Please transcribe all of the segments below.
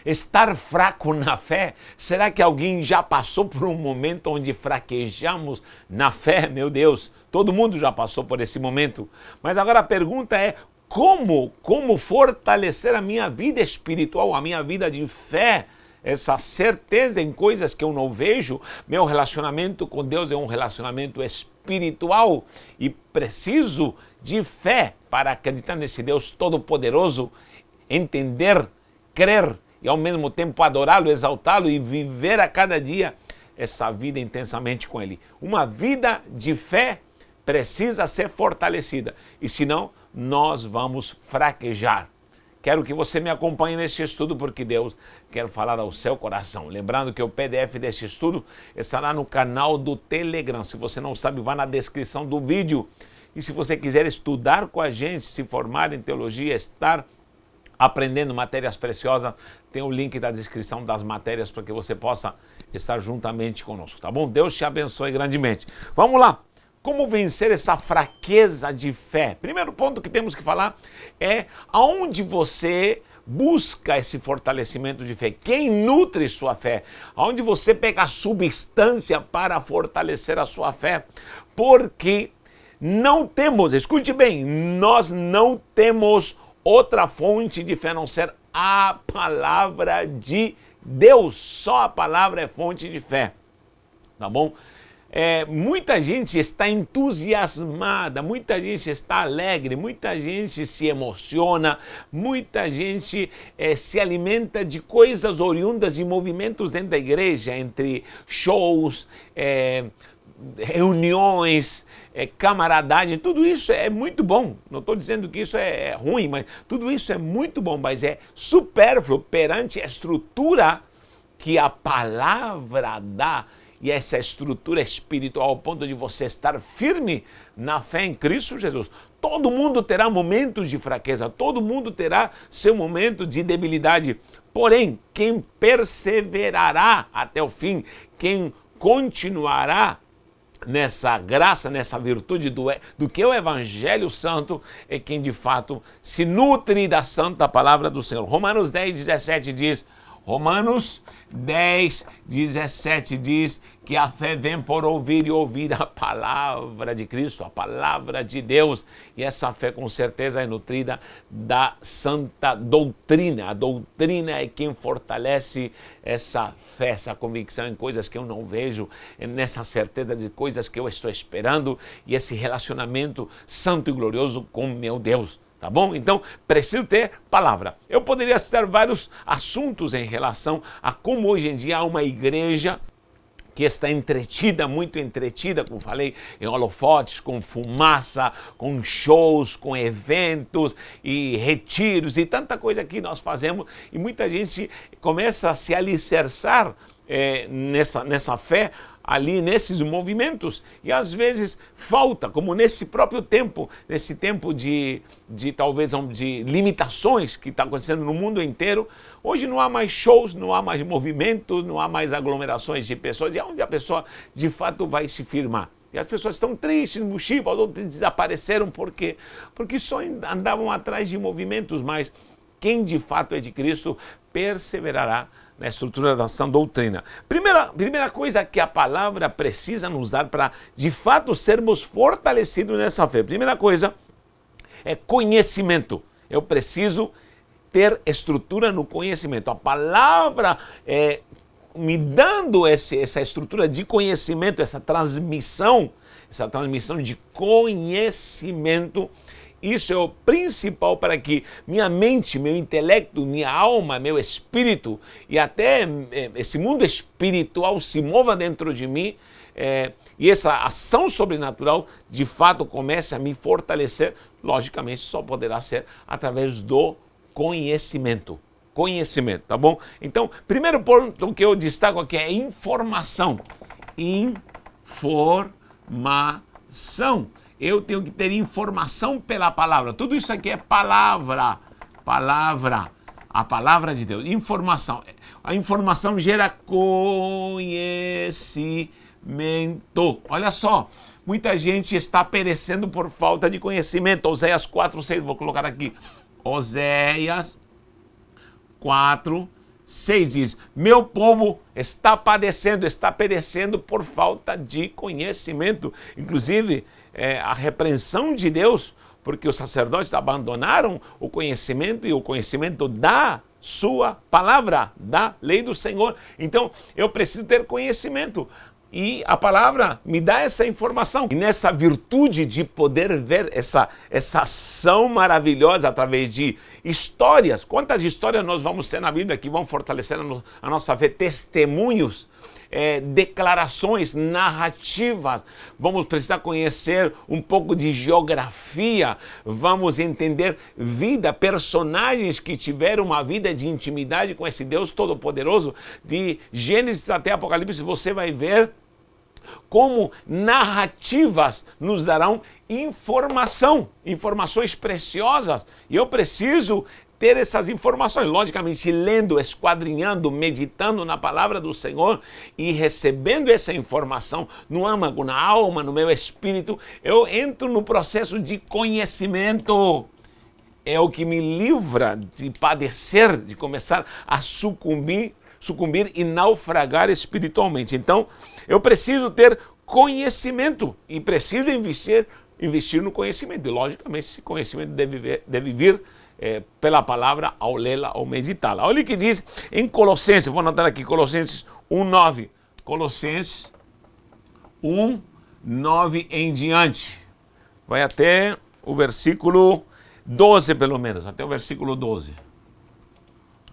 Estar fraco na fé? Será que alguém já passou por um momento onde fraquejamos na fé? Meu Deus, todo mundo já passou por esse momento. Mas agora a pergunta é, como fortalecer a minha vida espiritual, a minha vida de fé? Essa certeza em coisas que eu não vejo. Meu relacionamento com Deus é um relacionamento espiritual e preciso de fé para acreditar nesse Deus todo-poderoso, entender, crer e ao mesmo tempo adorá-lo, exaltá-lo e viver a cada dia essa vida intensamente com Ele. Uma vida de fé precisa ser fortalecida e senão nós vamos fraquejar. Quero que você me acompanhe nesse estudo porque Deus quer falar ao seu coração. Lembrando que o PDF desse estudo estará no canal do Telegram. Se você não sabe, vá na descrição do vídeo. E se você quiser estudar com a gente, se formar em teologia, estar aprendendo matérias preciosas, tem o link da descrição das matérias para que você possa estar juntamente conosco, tá bom? Deus te abençoe grandemente. Vamos lá! Como vencer essa fraqueza de fé? Primeiro ponto que temos que falar é aonde você busca esse fortalecimento de fé. Quem nutre sua fé? Aonde você pega a substância para fortalecer a sua fé? Porque não temos, escute bem, nós não temos outra fonte de fé a não ser a palavra de Deus. Só a palavra é fonte de fé, tá bom? Muita gente está entusiasmada, muita gente está alegre, muita gente se emociona, muita gente se alimenta de coisas oriundas de movimentos dentro da igreja, entre shows, reuniões, camaradagem, tudo isso é muito bom. Não estou dizendo que isso é ruim, mas tudo isso é muito bom, mas é supérfluo perante a estrutura que a palavra dá. E essa estrutura espiritual ao ponto de você estar firme na fé em Cristo Jesus. Todo mundo terá momentos de fraqueza, todo mundo terá seu momento de debilidade. Porém, quem perseverará até o fim, quem continuará nessa graça, nessa virtude do que é o Evangelho Santo, é quem de fato se nutre da santa palavra do Senhor. Romanos 10:17 diz... Romanos 10:17 diz que a fé vem por ouvir e ouvir a palavra de Cristo, a palavra de Deus. E essa fé com certeza é nutrida da santa doutrina. A doutrina é quem fortalece essa fé, essa convicção em coisas que eu não vejo, nessa certeza de coisas que eu estou esperando e esse relacionamento santo e glorioso com meu Deus. Tá bom? Então, preciso ter palavra. Eu poderia citar vários assuntos em relação a como hoje em dia há uma igreja que está entretida, muito entretida, como falei, em holofotes, com fumaça, com shows, com eventos e retiros e tanta coisa que nós fazemos. E muita gente começa a se alicerçar nessa fé, ali nesses movimentos, e às vezes falta, como nesse próprio tempo, nesse tempo de talvez de limitações que está acontecendo no mundo inteiro. Hoje não há mais shows, não há mais movimentos, não há mais aglomerações de pessoas, e é onde a pessoa de fato vai se firmar. E as pessoas estão tristes, mochivas, outros desapareceram, por quê? Porque só andavam atrás de movimentos, mas quem de fato é de Cristo perseverará na estrutura da sã doutrina. Primeira coisa que a palavra precisa nos dar para, de fato, sermos fortalecidos nessa fé. Primeira coisa é conhecimento. Eu preciso ter estrutura no conhecimento. A palavra me dando essa estrutura de conhecimento, essa transmissão de conhecimento. Isso é o principal para que minha mente, meu intelecto, minha alma, meu espírito e até esse mundo espiritual se mova dentro de mim e essa ação sobrenatural de fato comece a me fortalecer. Logicamente só poderá ser através do conhecimento. Conhecimento, tá bom? Então, primeiro ponto que eu destaco aqui é informação. Informação. Eu tenho que ter informação pela palavra. Tudo isso aqui é palavra. A palavra de Deus. Informação. A informação gera conhecimento. Olha só, muita gente está perecendo por falta de conhecimento. Oséias 4:6, vou colocar aqui. Oséias 4:6 6 diz: meu povo está padecendo, está perecendo por falta de conhecimento. Inclusive, a repreensão de Deus, porque os sacerdotes abandonaram o conhecimento e o conhecimento da sua palavra, da lei do Senhor. Então, eu preciso ter conhecimento. E a palavra me dá essa informação. E nessa virtude de poder ver essa ação maravilhosa através de histórias. Quantas histórias nós vamos ter na Bíblia que vão fortalecer a nossa fé? Testemunhos, declarações, narrativas. Vamos precisar conhecer um pouco de geografia. Vamos entender vida, personagens que tiveram uma vida de intimidade com esse Deus Todo-Poderoso. De Gênesis até Apocalipse, você vai ver como narrativas nos darão informações preciosas. E eu preciso ter essas informações, logicamente lendo, esquadrinhando, meditando na palavra do Senhor e recebendo essa informação no âmago, na alma, no meu espírito. Eu entro no processo de conhecimento. É o que me livra de padecer, de começar a sucumbir e naufragar espiritualmente. Então, eu preciso ter conhecimento e preciso investir no conhecimento. E, logicamente, esse conhecimento deve vir pela palavra, ao lê-la, ao meditá-la. Olha o que diz em Colossenses, vou anotar aqui, Colossenses 1:9. Colossenses 1:9 em diante. Vai até o versículo 12, pelo menos, até o versículo 12.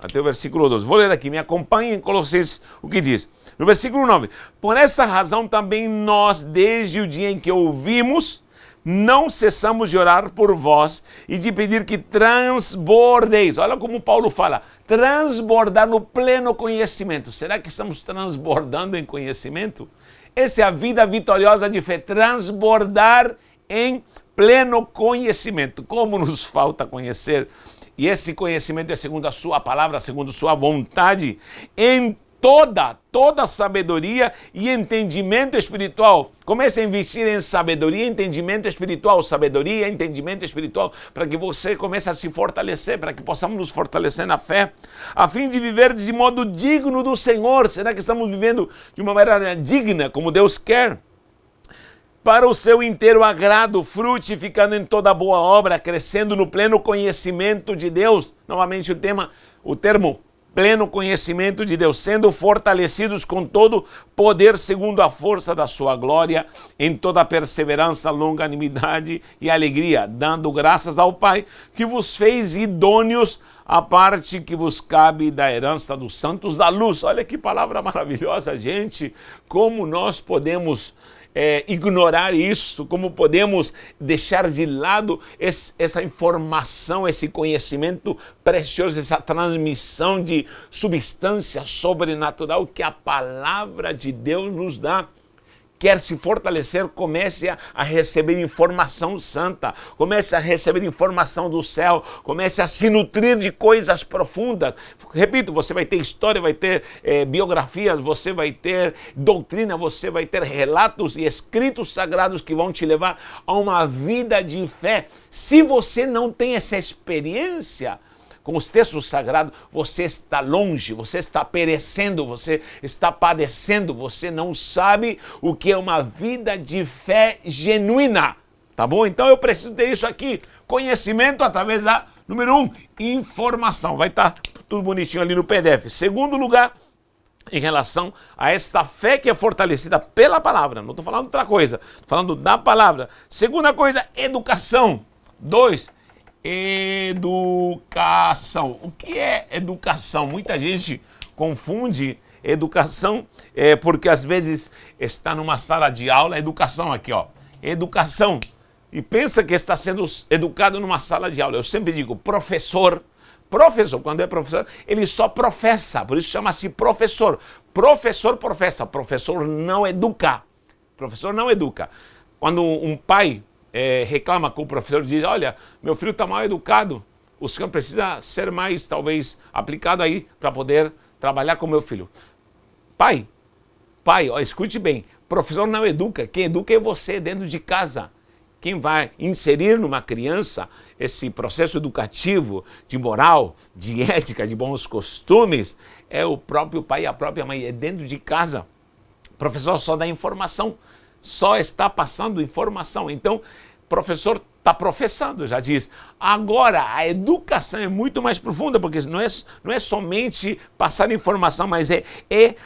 Até o versículo 12. Vou ler aqui, me acompanhe em Colossenses, o que diz. No versículo 9. Por essa razão também nós, desde o dia em que ouvimos, não cessamos de orar por vós e de pedir que transbordeis. Olha como Paulo fala, transbordar no pleno conhecimento. Será que estamos transbordando em conhecimento? Essa é a vida vitoriosa de fé, transbordar em pleno conhecimento. Como nos falta conhecer? E esse conhecimento é segundo a sua palavra, segundo sua vontade, em toda sabedoria e entendimento espiritual. Comece a investir em sabedoria e entendimento espiritual. Sabedoria e entendimento espiritual, para que você comece a se fortalecer, para que possamos nos fortalecer na fé, a fim de viver de modo digno do Senhor. Será que estamos vivendo de uma maneira digna, como Deus quer? Para o seu inteiro agrado, frutificando em toda boa obra, crescendo no pleno conhecimento de Deus. Novamente o termo pleno conhecimento de Deus, sendo fortalecidos com todo poder segundo a força da sua glória, em toda perseverança, longanimidade e alegria, dando graças ao Pai, que vos fez idôneos à parte que vos cabe da herança dos santos da luz. Olha que palavra maravilhosa, gente! Como nós podemos ignorar isso, como podemos deixar de lado essa informação, esse conhecimento precioso, essa transmissão de substância sobrenatural que a palavra de Deus nos dá. Quer se fortalecer, comece a receber informação santa, comece a receber informação do céu, comece a se nutrir de coisas profundas. Repito, você vai ter história, vai ter biografias, você vai ter doutrina, você vai ter relatos e escritos sagrados que vão te levar a uma vida de fé. Se você não tem essa experiência com os textos sagrados, você está longe, você está perecendo, você está padecendo, você não sabe o que é uma vida de fé genuína, tá bom? Então eu preciso ter isso aqui, conhecimento através da, número 1, informação, vai estar tudo bonitinho ali no PDF. Segundo lugar, em relação a esta fé que é fortalecida pela palavra, não estou falando outra coisa, estou falando da palavra. Segunda coisa, educação. 2, educação. O que é educação? Muita gente confunde educação porque às vezes está numa sala de aula, educação aqui, ó, educação, e pensa que está sendo educado numa sala de aula. Eu sempre digo, professor, quando é professor, ele só professa, por isso chama-se professor. Professor professa, professor não educa. Professor não educa. Quando um pai reclama com o professor e diz, olha, meu filho está mal educado, o senhor precisa ser mais, talvez, aplicado aí para poder trabalhar com meu filho. Pai, ó, escute bem, professor não educa, quem educa é você dentro de casa. Quem vai inserir numa criança esse processo educativo de moral, de ética, de bons costumes, é o próprio pai e a própria mãe, é dentro de casa. O professor só dá informação, só está passando informação. Então, o professor está professando, já diz. Agora, a educação é muito mais profunda, porque não é somente passar informação, mas é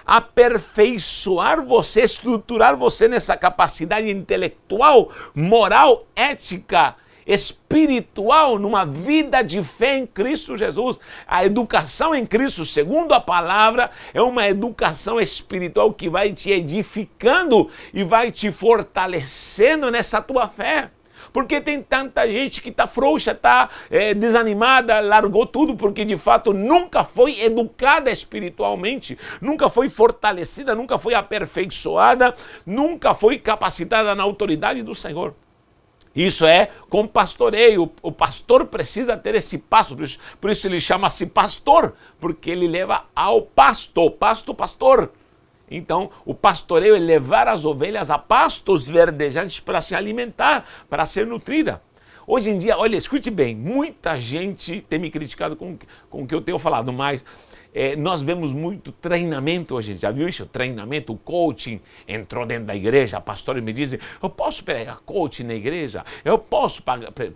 aperfeiçoar você, estruturar você nessa capacidade intelectual, moral, ética, espiritual, numa vida de fé em Cristo Jesus. A educação em Cristo, segundo a palavra, é uma educação espiritual que vai te edificando e vai te fortalecendo nessa tua fé. Porque tem tanta gente que está frouxa, está desanimada, largou tudo, porque de fato nunca foi educada espiritualmente, nunca foi fortalecida, nunca foi aperfeiçoada, nunca foi capacitada na autoridade do Senhor. Isso é com pastoreio. O pastor precisa ter esse pasto, por isso ele chama-se pastor, porque ele leva ao pasto, pastor. Então, o pastoreio é levar as ovelhas a pastos verdejantes para se alimentar, para ser nutrida. Hoje em dia, olha, escute bem, muita gente tem me criticado com o que eu tenho falado, mas nós vemos muito treinamento hoje, já viu isso? Treinamento, coaching, entrou dentro da igreja, pastores me dizem, eu posso pregar coaching na igreja? Eu posso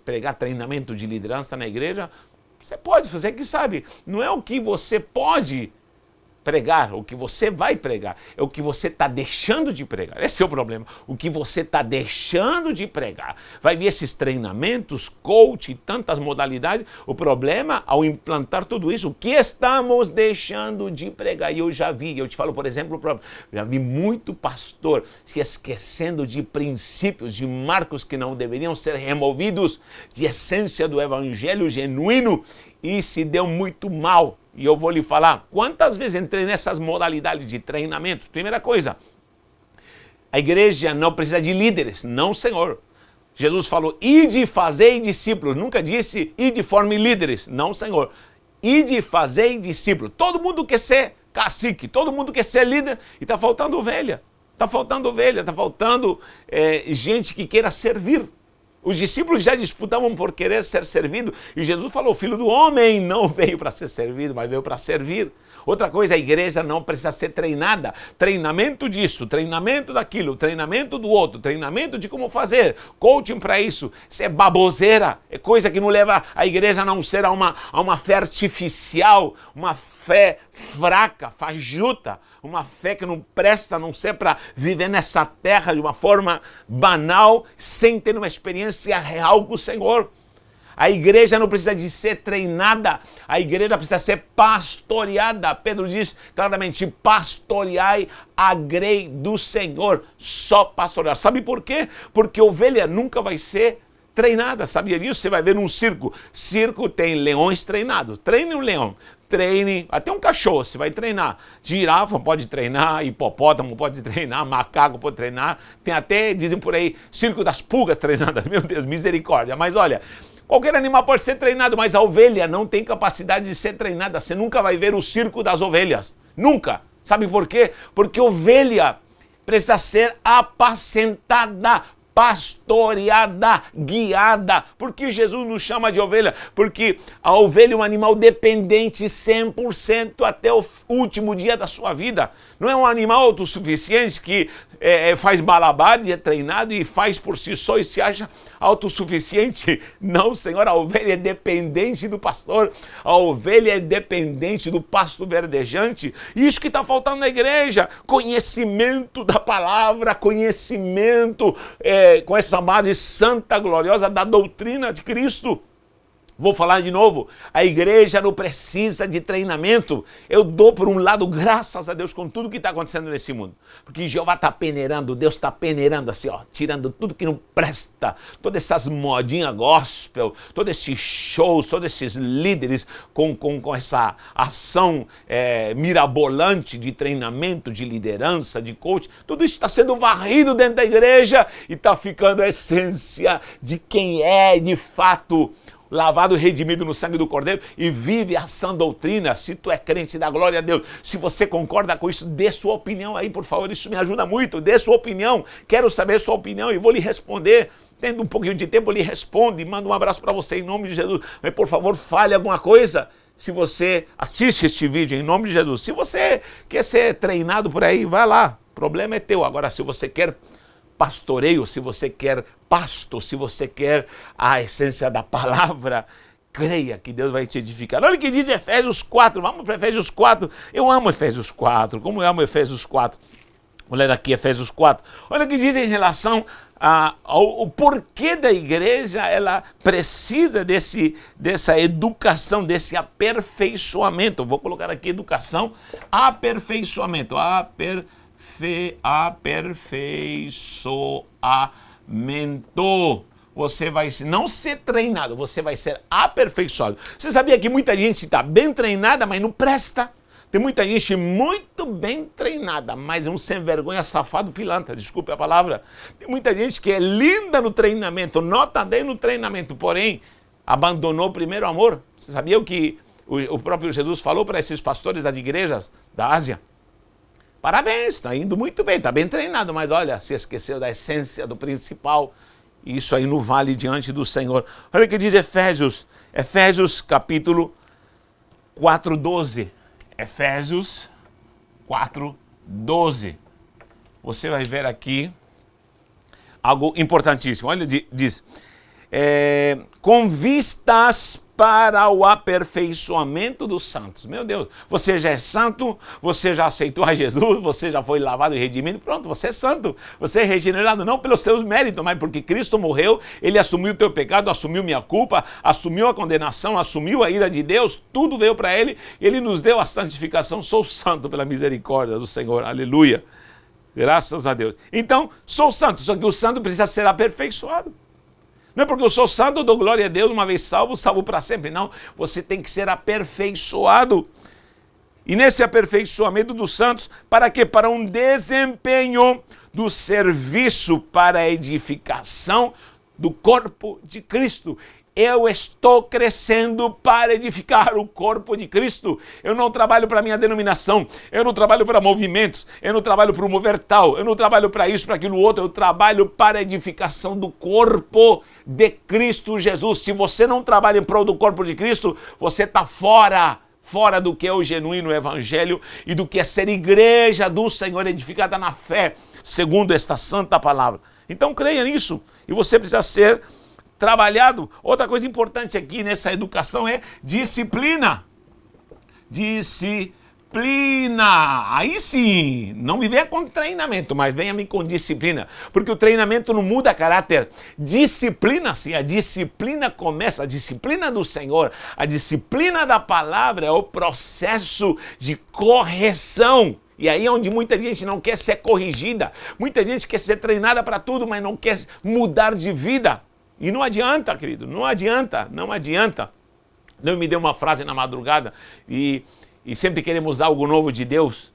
pregar treinamento de liderança na igreja? Você pode, você que sabe, não é o que você pode pregar, o que você vai pregar, é o que você está deixando de pregar. Esse é o problema, o que você está deixando de pregar. Vai vir esses treinamentos, coach, tantas modalidades. O problema, ao implantar tudo isso, o que estamos deixando de pregar? E eu já vi, eu te falo, por exemplo, já vi muito pastor se esquecendo de princípios, de marcos que não deveriam ser removidos, de essência do evangelho genuíno, e se deu muito mal. E eu vou lhe falar quantas vezes entrei nessas modalidades de treinamento. Primeira coisa, a igreja não precisa de líderes, não, Senhor. Jesus falou, ide fazei discípulos, nunca disse, ide forme líderes, não, Senhor. Ide fazei discípulos. Todo mundo quer ser cacique, todo mundo quer ser líder e está faltando ovelha. Está faltando ovelha, está faltando gente que queira servir. Os discípulos já disputavam por querer ser servido e Jesus falou, o Filho do Homem não veio para ser servido, mas veio para servir. Outra coisa, a igreja não precisa ser treinada. Treinamento disso, treinamento daquilo, treinamento do outro, treinamento de como fazer, coaching para isso. Isso é baboseira, é coisa que não leva a igreja a não ser a uma fé artificial, uma fé fraca, fajuta, uma fé que não presta, a não ser para viver nessa terra de uma forma banal, sem ter uma experiência real com o Senhor. A igreja não precisa de ser treinada, a igreja precisa ser pastoreada. Pedro diz claramente, pastoreai a grei do Senhor, só pastorear. Sabe por quê? Porque ovelha nunca vai ser treinada, sabia disso? Você vai ver num circo, circo tem leões treinados, treine um leão. Treine, até um cachorro você vai treinar, girafa pode treinar, hipopótamo pode treinar, macaco pode treinar, tem até, dizem por aí, circo das pulgas treinadas, meu Deus, misericórdia, mas olha, qualquer animal pode ser treinado, mas a ovelha não tem capacidade de ser treinada, você nunca vai ver o circo das ovelhas, nunca, sabe por quê? Porque ovelha precisa ser apacentada, pastoreada, guiada. Por que Jesus nos chama de ovelha? Porque a ovelha é um animal dependente 100% até o último dia da sua vida. Não é um animal autossuficiente que faz malabares, é treinado e faz por si só e se acha autossuficiente. Não, Senhor, a ovelha é dependente do pastor, a ovelha é dependente do pasto verdejante. Isso que está faltando na igreja, conhecimento da palavra, conhecimento com essa base santa, gloriosa da doutrina de Cristo. Vou falar de novo, a igreja não precisa de treinamento. Eu dou por um lado, graças a Deus, com tudo que está acontecendo nesse mundo. Porque Jeová está peneirando, Deus está peneirando assim, ó, tirando tudo que não presta. Todas essas modinhas gospel, todos esses shows, todos esses líderes com essa ação mirabolante de treinamento, de liderança, de coach. Tudo isso está sendo varrido dentro da igreja e está ficando a essência de quem é de fato lavado e redimido no sangue do Cordeiro e vive a sã doutrina. Se tu é crente, dá glória a Deus. Se você concorda com isso, dê sua opinião aí, por favor, isso me ajuda muito. Dê sua opinião, quero saber sua opinião e vou lhe responder. Tendo um pouquinho de tempo, eu lhe respondo e mando um abraço para você em nome de Jesus. Mas por favor, fale alguma coisa. se você assiste este vídeo em nome de Jesus, se você quer ser treinado por aí, vai lá, o problema é teu. Agora, se você quer pastoreio, se você quer pasto, se você quer a essência da palavra, creia que Deus vai te edificar. Olha o que diz Efésios 4, vamos para Efésios 4. Eu amo Efésios 4, como eu amo Efésios 4. Vou ler aqui Efésios 4. Olha o que diz em relação ao porquê da igreja, ela precisa dessa educação, desse aperfeiçoamento. Vou colocar aqui educação, aperfeiçoamento, aperfeiçoamento. Você vai não ser treinado, você vai ser aperfeiçoado. Você sabia que muita gente está bem treinada, mas não presta? Tem muita gente muito bem treinada, mas é um sem vergonha, safado, pilantra, desculpe a palavra. Tem muita gente que é linda no treinamento, nota 10 no treinamento, porém abandonou o primeiro amor. Você sabia o que o próprio Jesus falou para esses pastores das igrejas da Ásia? Parabéns, está indo muito bem, está bem treinado, mas olha, se esqueceu da essência, do principal. Isso aí não vale diante do Senhor. Olha o que diz Efésios capítulo 4:12. Efésios 4:12. Você vai ver aqui algo importantíssimo. Olha, diz, com vistas para o aperfeiçoamento dos santos. Meu Deus, você já é santo, você já aceitou a Jesus, você já foi lavado e redimido, pronto, você é santo. Você é regenerado não pelos seus méritos, mas porque Cristo morreu, Ele assumiu o teu pecado, assumiu minha culpa, assumiu a condenação, assumiu a ira de Deus, tudo veio para Ele, Ele nos deu a santificação. Sou santo pela misericórdia do Senhor, aleluia. Graças a Deus. Então, sou santo, só que o santo precisa ser aperfeiçoado. Não é porque eu sou santo, eu dou glória a Deus, uma vez salvo, salvo para sempre. Não, você tem que ser aperfeiçoado. E nesse aperfeiçoamento dos santos, para quê? Para um desempenho do serviço para a edificação do corpo de Cristo. Eu estou crescendo para edificar o corpo de Cristo. Eu não trabalho para minha denominação, eu não trabalho para movimentos, eu não trabalho para promover tal, eu não trabalho para isso, para aquilo outro, eu trabalho para a edificação do corpo de Cristo Jesus. Se você não trabalha em prol do corpo de Cristo, você está fora do que é o genuíno evangelho e do que é ser igreja do Senhor edificada na fé, segundo esta santa palavra. Então creia nisso, e você precisa ser trabalhado. Outra coisa importante aqui nessa educação é disciplina. Disciplina. Aí sim, não me venha com treinamento, mas venha-me com disciplina. Porque o treinamento não muda caráter. Disciplina sim, a disciplina começa, a disciplina do Senhor, a disciplina da palavra é o processo de correção. E aí é onde muita gente não quer ser corrigida. Muita gente quer ser treinada para tudo, mas não quer mudar de vida. E não adianta, querido, não adianta. Deus me deu uma frase na madrugada e sempre queremos algo novo de Deus.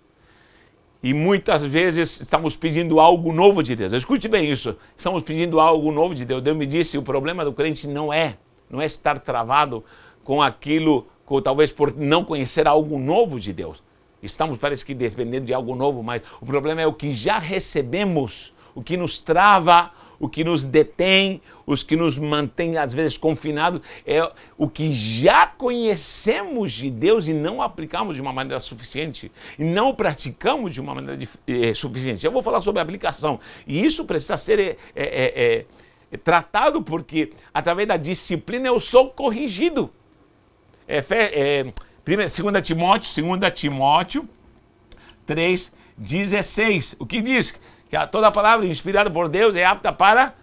E muitas vezes estamos pedindo algo novo de Deus. Escute bem isso, estamos pedindo algo novo de Deus. Deus me disse, o problema do crente não é estar travado com aquilo, talvez por não conhecer algo novo de Deus. Estamos, parece que, dependendo de algo novo, mas o problema é o que já recebemos, o que nos trava, o que nos detém, os que nos mantém às vezes confinados, é o que já conhecemos de Deus e não aplicamos de uma maneira suficiente, e não praticamos de uma maneira suficiente. Eu vou falar sobre a aplicação, e isso precisa ser tratado, porque através da disciplina eu sou corrigido. 2 Timóteo 3,16, o que diz? Que toda palavra inspirada por Deus é apta para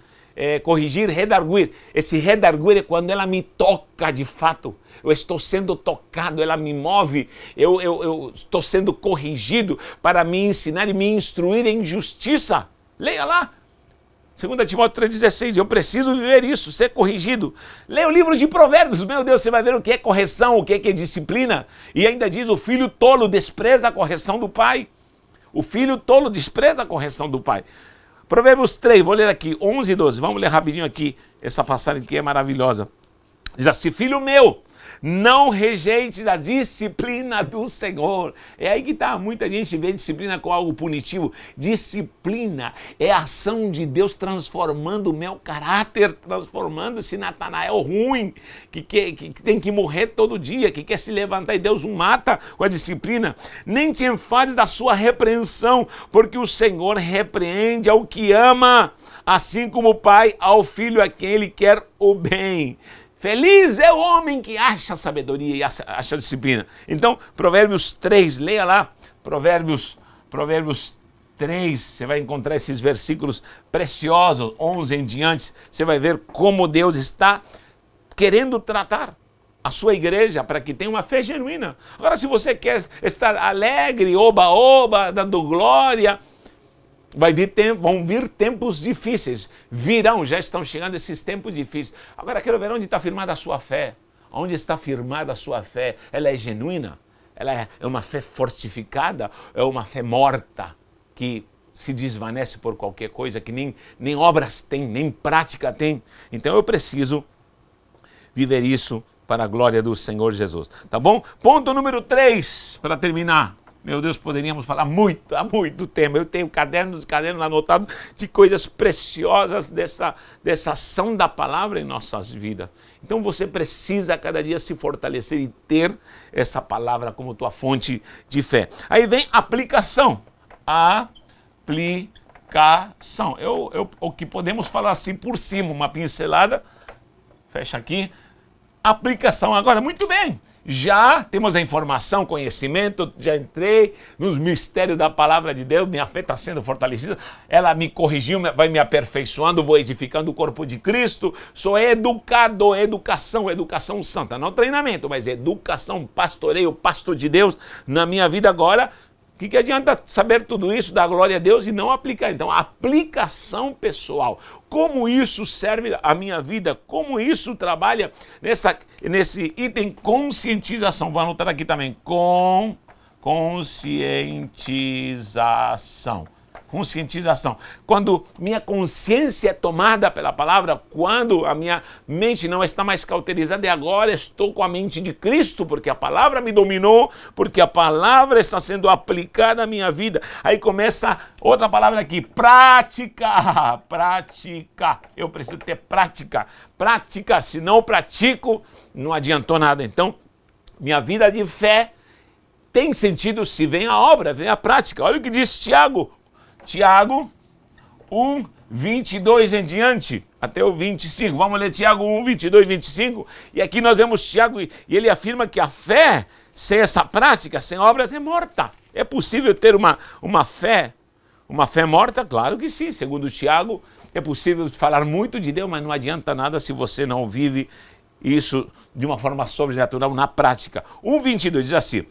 corrigir, redarguir. Esse redarguir é quando ela me toca de fato. Eu estou sendo tocado, ela me move. Eu estou sendo corrigido para me ensinar e me instruir em justiça. Leia lá. 2 Timóteo 3,16. Eu preciso viver isso, ser corrigido. Leia o livro de Provérbios. Meu Deus, você vai ver o que é correção, o que é disciplina. E ainda diz, o filho tolo despreza a correção do pai. O filho tolo despreza a correção do pai. Provérbios 3, vou ler aqui, 11 e 12. Vamos ler rapidinho aqui, essa passagem que é maravilhosa. Diz assim, filho meu, Não rejeites a disciplina do Senhor. É aí que está, muita gente vê disciplina como algo punitivo. Disciplina é a ação de Deus transformando o meu caráter, transformando esse Natanael ruim, que tem que morrer todo dia, que quer se levantar e Deus o mata com a disciplina. Nem te enfades da sua repreensão, porque o Senhor repreende ao que ama, assim como o pai ao filho a quem ele quer o bem. Feliz é o homem que acha sabedoria e acha disciplina. Então, Provérbios 3, leia lá, Provérbios 3, você vai encontrar esses versículos preciosos, 11 em diante, você vai ver como Deus está querendo tratar a sua igreja para que tenha uma fé genuína. Agora, se você quer estar alegre, oba-oba, dando glória, vão vir tempos difíceis, já estão chegando esses tempos difíceis. Agora quero ver onde está firmada a sua fé. Onde está firmada a sua fé? Ela é genuína? Ela é uma fé fortificada? É uma fé morta que se desvanece por qualquer coisa, que nem obras tem, nem prática tem? Então eu preciso viver isso para a glória do Senhor Jesus. Tá bom? Ponto número 3, para terminar. Meu Deus, poderíamos falar há muito tempo. Eu tenho cadernos anotados de coisas preciosas dessa ação da palavra em nossas vidas. Então você precisa a cada dia se fortalecer e ter essa palavra como tua fonte de fé. Aí vem aplicação. Aplicação. O que podemos falar assim por cima, uma pincelada. Fecha aqui. Aplicação. Agora, muito bem. Já temos a informação, conhecimento, já entrei nos mistérios da palavra de Deus, minha fé está sendo fortalecida, ela me corrigiu, vai me aperfeiçoando, vou edificando o corpo de Cristo, sou educador, educação santa, não treinamento, mas educação, pastoreio, pasto de Deus na minha vida agora. O que adianta saber tudo isso, dar glória a Deus e não aplicar? Então, aplicação pessoal. Como isso serve à minha vida? Como isso trabalha nesse item conscientização? Vou anotar aqui também. Conscientização. Conscientização. Quando minha consciência é tomada pela palavra, quando a minha mente não está mais cauterizada, e agora estou com a mente de Cristo, porque a palavra me dominou, porque a palavra está sendo aplicada à minha vida. Aí começa outra palavra aqui, prática. Prática. Eu preciso ter prática. Prática, se não pratico, não adiantou nada. Então, minha vida de fé tem sentido se vem a obra, vem a prática. Olha o que diz Tiago 1, 22 em diante, até o 25. Vamos ler Tiago 1, 22, 25. E aqui nós vemos Tiago e ele afirma que a fé, sem essa prática, sem obras, é morta. É possível ter uma fé morta? Claro que sim. Segundo Tiago, é possível falar muito de Deus, mas não adianta nada se você não vive isso de uma forma sobrenatural na prática. 1, 22 diz assim: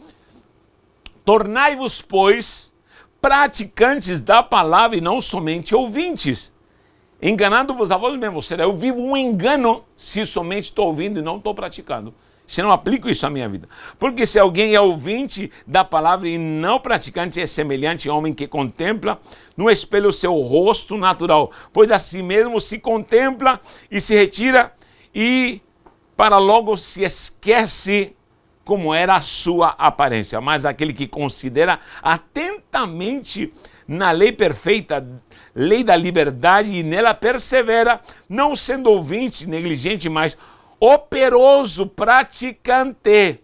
tornai-vos, pois, praticantes da palavra e não somente ouvintes, enganando-vos a vós mesmos. Ou seja, eu vivo um engano se somente estou ouvindo e não estou praticando. Se não aplico isso à minha vida. Porque se alguém é ouvinte da palavra e não praticante, é semelhante a homem que contempla no espelho o seu rosto natural, pois assim mesmo se contempla e se retira e para logo se esquece como era a sua aparência. Mas aquele que considera atentamente na lei perfeita, lei da liberdade, e nela persevera, não sendo ouvinte negligente, mas operoso praticante,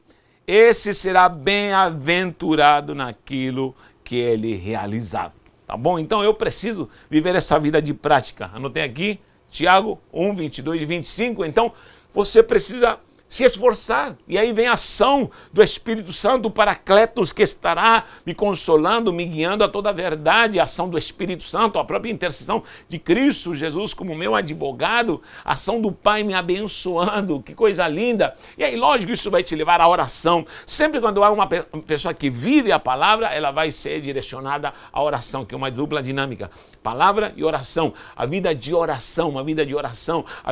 esse será bem-aventurado naquilo que ele realizar. Tá bom? Então eu preciso viver essa vida de prática. Anotei aqui, Tiago 1, 22 e 25. Então você precisa se esforçar, e aí vem a ação do Espírito Santo, o Paracletos, que estará me consolando, me guiando a toda a verdade, a ação do Espírito Santo, a própria intercessão de Cristo Jesus como meu advogado, a ação do Pai me abençoando, que coisa linda. E aí, lógico, isso vai te levar à oração. Sempre quando há uma pessoa que vive a palavra, ela vai ser direcionada à oração, que é uma dupla dinâmica. Palavra e oração, a vida de oração, a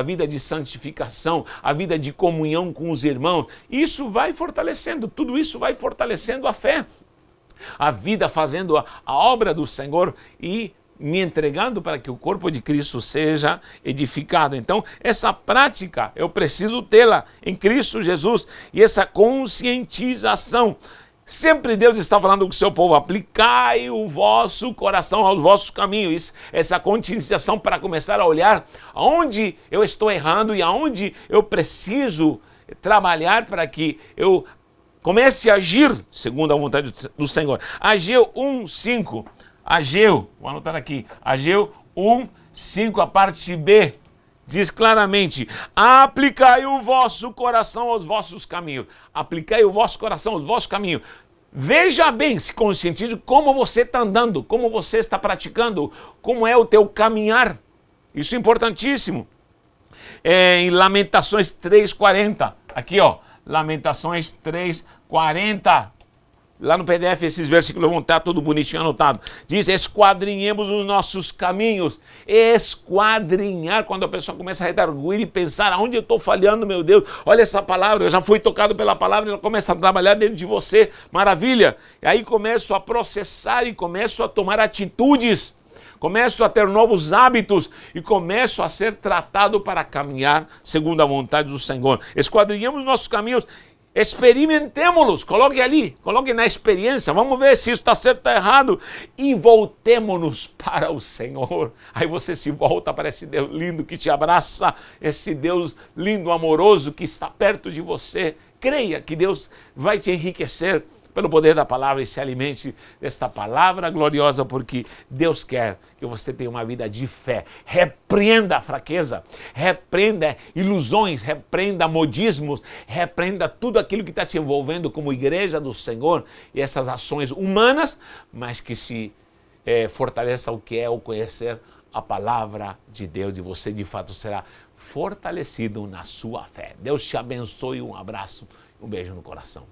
vida de santificação, a vida de comunhão com os irmãos, isso vai fortalecendo, tudo isso vai fortalecendo a fé, a vida fazendo a obra do Senhor e me entregando para que o corpo de Cristo seja edificado. Então, essa prática, eu preciso tê-la em Cristo Jesus. E essa conscientização. Sempre Deus está falando com o seu povo, aplicai o vosso coração aos vossos caminhos. Essa conscientização para começar a olhar aonde eu estou errando e aonde eu preciso trabalhar para que eu comece a agir segundo a vontade do Senhor. Ageu 1:5. Ageu, vou anotar aqui, Ageu 1:5, a parte B, diz claramente, aplicai o vosso coração aos vossos caminhos. Aplicai o vosso coração aos vossos caminhos. Veja bem, se conscientize como você está andando, como você está praticando, como é o teu caminhar. Isso é importantíssimo. Em Lamentações 3:40, aqui ó, Lamentações 3:40. Lá no PDF esses versículos vão estar tudo bonitinho anotado. Diz, esquadrinhemos os nossos caminhos. Esquadrinhar, quando a pessoa começa a redarguir e pensar, aonde eu estou falhando, meu Deus? Olha essa palavra, eu já fui tocado pela palavra, ela começa a trabalhar dentro de você. Maravilha! E aí começo a processar e começo a tomar atitudes. Começo a ter novos hábitos e começo a ser tratado para caminhar segundo a vontade do Senhor. Esquadrinhemos os nossos caminhos. Experimentemos-los, coloque ali, coloque na experiência, vamos ver se isso está certo ou está errado e voltemos-nos para o Senhor. Aí você se volta para esse Deus lindo que te abraça, esse Deus lindo, amoroso que está perto de você. Creia que Deus vai te enriquecer pelo poder da palavra e se alimente desta palavra gloriosa, porque Deus quer que você tenha uma vida de fé. Repreenda a fraqueza, repreenda ilusões, repreenda modismos, repreenda tudo aquilo que está te envolvendo como igreja do Senhor e essas ações humanas, mas que se fortaleça o que é o conhecer a palavra de Deus e você de fato será fortalecido na sua fé. Deus te abençoe, um abraço, um beijo no coração.